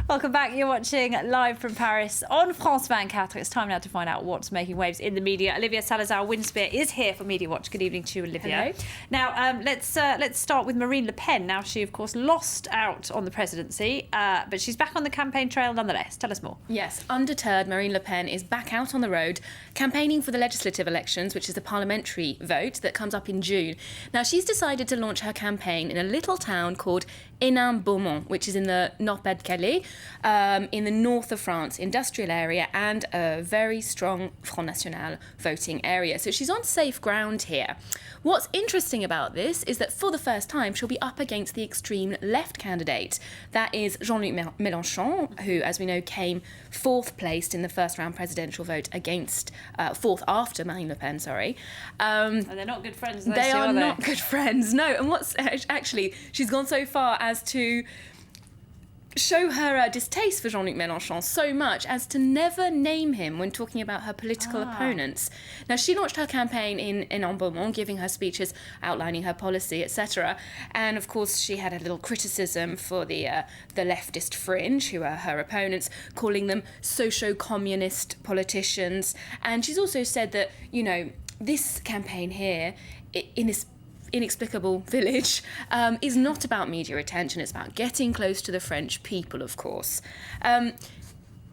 Welcome back. You're watching live from Paris on France 24. It's time now to find out what's making waves in the media. Olivia Salazar-Winspear is here for Media Watch. Good evening to you, Olivia. Hello. Now, let's start with Marine Le Pen. Now, she, of course, lost out on the presidency, but she's back on the campaign trail nonetheless. Tell us more. Yes, undeterred, Marine Le Pen is back out on the road campaigning for the legislative elections, which is the parliamentary vote that comes up in June. Now, she's decided to launch her campaign in a little town called Hénin-Beaumont, which is in the Nord-Pas-de-Calais, in the north of France, industrial area, and a very strong Front National voting area. So she's on safe ground here. What's interesting about this is that for the first time, she'll be up against the extreme left candidate. That is Jean-Luc Mélenchon, who, as we know, came fourth placed in the first round presidential vote against, fourth after Marine Le Pen, sorry. And they're not good friends, They are not good friends, no. And what's actually, she's gone so far as to show her distaste for Jean-Luc Mélenchon so much as to never name him when talking about her political opponents. Now, she launched her campaign in Hénin-Beaumont, giving her speeches, outlining her policy, etc. And, of course, she had a little criticism for the leftist fringe, who are her opponents, calling them socio-communist politicians. And she's also said that, you know, this campaign here, in this inexplicable village, is not about media attention. It's about getting close to the French people, of course.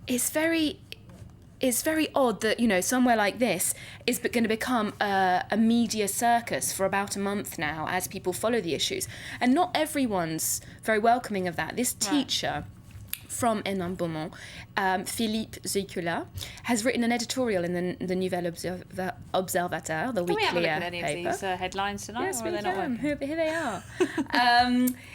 It's very odd that, you know, somewhere like this is going to become a media circus for about a month now as people follow the issues. And not everyone's very welcoming of that. This teacher from Hénin-Beaumont, Philippe Zicula, has written an editorial in the Nouvel Observateur, the weekly paper. Can we have a look at any of these headlines tonight? Yes, or we are they not can. working? Here they are.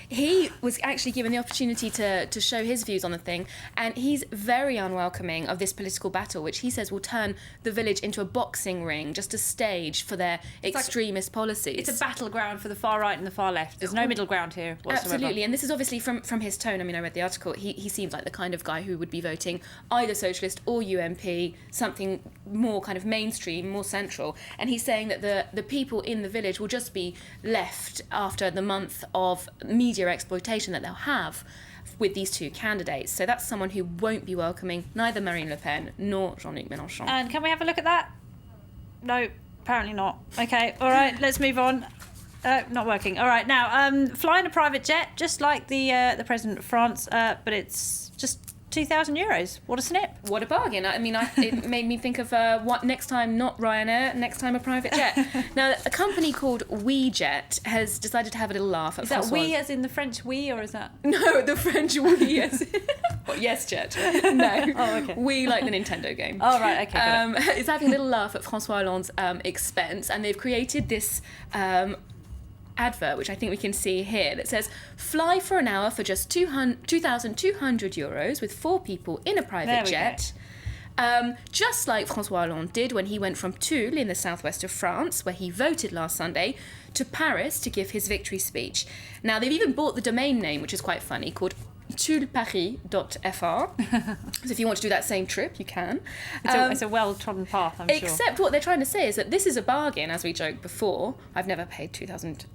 He was actually given the opportunity to show his views on the thing, and he's very unwelcoming of this political battle, which he says will turn the village into a boxing ring, just a stage for their extremist policies. It's a battleground for the far right and the far left. There's no middle ground here whatsoever. Absolutely, and this is obviously from his tone. I mean, I read the article. He seems like the kind of guy who would be voting either socialist or UMP, something more kind of mainstream, more central. And he's saying that the people in the village will just be left after the month of media exploitation that they'll have with these two candidates. So that's someone who won't be welcoming neither Marine Le Pen nor Jean-Luc Mélenchon. And can we have a look at that? No, apparently not. Okay, all right, let's move on. Not working. All right, now, flying a private jet, just like the President of France, but it's just €2,000. What a snip. What a bargain. I mean, it made me think of what next time, not Ryanair, next time a private jet. Now, a company called WeJet has decided to have a little laugh at Is that François. we as in the French we, or is that? No, the French we, yes. What, yes, Jet. No. Oh, okay. We like the Nintendo game. Oh, right, okay. Got it. It's having a little laugh at François Hollande's expense, and they've created this advert, which I think we can see here, that says, fly for an hour for just €2,200 with 4 people in a private jet. Just like François Hollande did when he went from Toul in the southwest of France, where he voted last Sunday, to Paris to give his victory speech. Now, they've even bought the domain name, which is quite funny, called toulparis.fr. So if you want to do that same trip, you can. It's a well-trodden path, I'm sure. Except what they're trying to say is that this is a bargain, as we joked before. I've never paid €2,000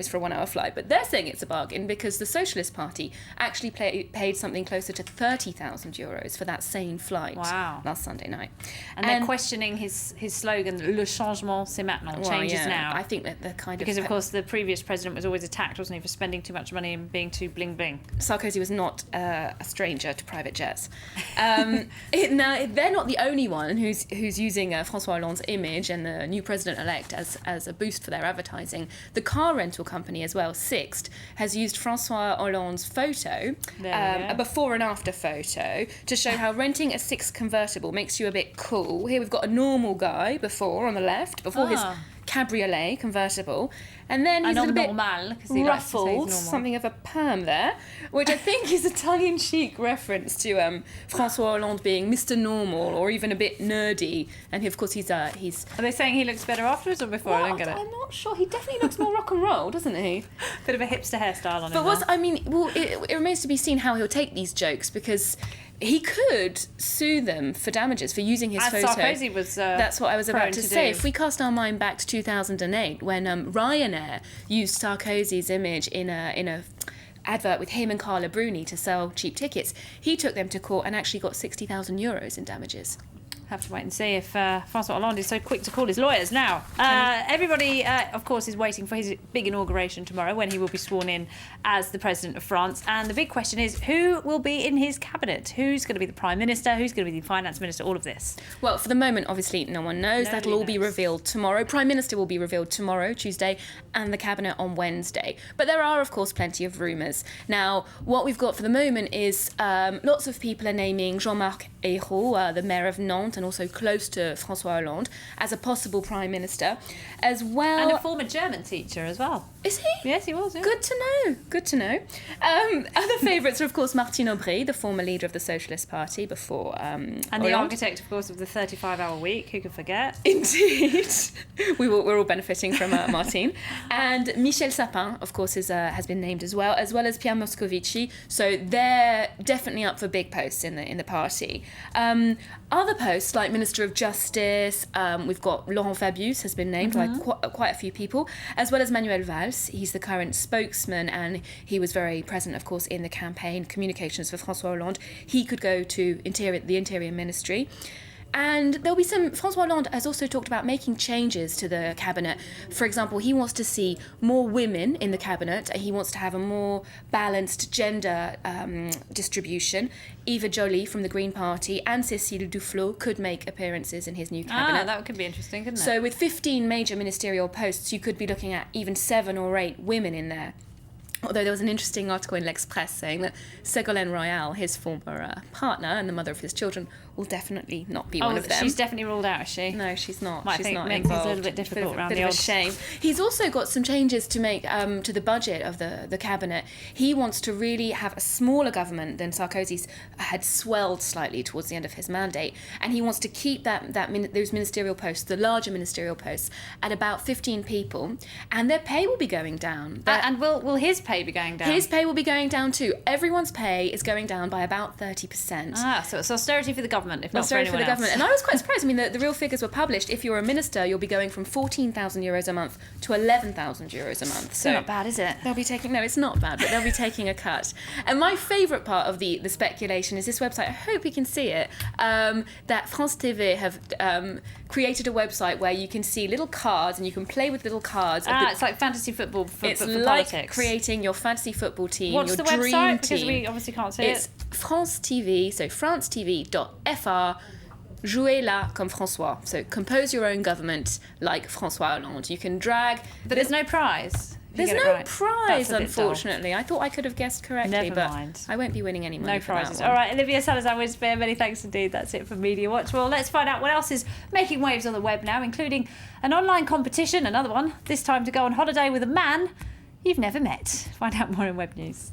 for a 1 hour flight, but they're saying it's a bargain because the Socialist Party actually paid something closer to €30,000 for that same flight last Sunday night. And they're questioning his slogan, Le changement c'est maintenant, changes now. I think that they're kind because, of course, the previous president was always attacked, wasn't he, for spending too much money and being too bling-bling. Sarkozy was not a stranger to private jets. Now, they're not the only one who's using François Hollande's image and the new president-elect as a boost for their advertising. The car rental company as well, Sixt, has used François Hollande's photo, a before and after photo, to show how renting a Sixt convertible makes you a bit cool. Here we've got a normal guy before on the left, before his cabriolet convertible, and then he's a little bit ruffled, something of a perm there, which I think is a tongue-in-cheek reference to François Hollande being Mr. Normal or even a bit nerdy, and of course he's. Are they saying he looks better afterwards or before? I don't get it. I'm not sure. He definitely looks more rock and roll, doesn't he? Bit of a hipster hairstyle on him. But it remains to be seen how he'll take these jokes, because he could sue them for damages for using his photo. Sarkozy was that's what I was about to say. do. If we cast our mind back to 2008, when Ryanair used Sarkozy's image in a advert with him and Carla Bruni to sell cheap tickets. He took them to court and actually got 60,000 euros in damages. Have to wait and see if François Hollande is so quick to call his lawyers now. Everybody, of course, is waiting for his big inauguration tomorrow when he will be sworn in as the President of France. And the big question is, who will be in his cabinet? Who's going to be the Prime Minister? Who's going to be the Finance Minister? All of this. Well, for the moment, obviously, no one knows. Nobody That'll all be knows. revealed tomorrow. Prime Minister will be revealed tomorrow, Tuesday, and the Cabinet on Wednesday. But there are, of course, plenty of rumours. Now, what we've got for the moment is lots of people are naming Jean-Marc Ayrault, the mayor of Nantes, and also close to François Hollande, as a possible Prime Minister, as well. And a former German teacher as well. Is he? Yes, he was. Yeah. Good to know. Good to know. Other favourites are, of course, Martine Aubry, the former leader of the Socialist Party before And the Hollande. architect, of course, of the 35-hour week. Who could forget? Indeed. We're all benefiting from Martine. And Michel Sapin, of course, has been named as well as Pierre Moscovici. So they're definitely up for big posts in the party. Other posts, like Minister of Justice, we've got Laurent Fabius has been named, like quite a few people, as well as Manuel Valls. He's the current spokesman, and he was very present, of course, in the campaign communications for François Hollande. He could go to the Interior Ministry. And there'll be François Hollande has also talked about making changes to the cabinet. For example, he wants to see more women in the cabinet. He wants to have a more balanced gender distribution. Eva Joly from the Green Party and Cécile Duflot could make appearances in his new cabinet. That could be interesting, couldn't it? So with 15 major ministerial posts, you could be looking at even 7 or 8 women in there. Although there was an interesting article in L'Express saying that Ségolène Royal, his former partner and the mother of his children, will definitely not be one of them. She's definitely ruled out, is she? No, she's not. Might She's think not makes things involved. a little bit difficult around bit the of a old. shame. He's also got some changes to make to the budget of the cabinet. He wants to really have a smaller government than Sarkozy's had swelled slightly towards the end of his mandate, and he wants to keep those ministerial posts, the larger ministerial posts, at about 15 people, and their pay will be going down. And will his pay be going down? His pay will be going down too. Everyone's pay is going down by about 30%. So it's austerity for the government, if not for Austerity anyone for the else. government. And I was quite surprised. I mean, the real figures were published. If you're a minister, you'll be going from 14,000 euros a month to 11,000 euros a month. So not bad, is it? They'll be taking, no, it's not bad, but they'll be taking a cut. And my favourite part of the speculation is this website. I hope you can see it. That France TV have created a website where you can see little cards and you can play with little cards. It's like fantasy football for It's for like politics. creating your fantasy football team, What's your the dream website? team. Because we obviously can't see It's it. France TV, so francetv.fr. Jouez là comme François. So compose your own government like François Hollande. You can drag. But there's no prize. if you There's get it no right. prize, That's a bit dull. unfortunately. I thought I could have guessed correctly, Never but mind. I won't be winning any money No for that prizes. one. All right, Olivia Salazar-Winspear, many thanks indeed. That's it for Media Watch. Well, let's find out what else is making waves on the web now, including an online competition, another one, this time to go on holiday with a man you've never met. Find out more in Web News.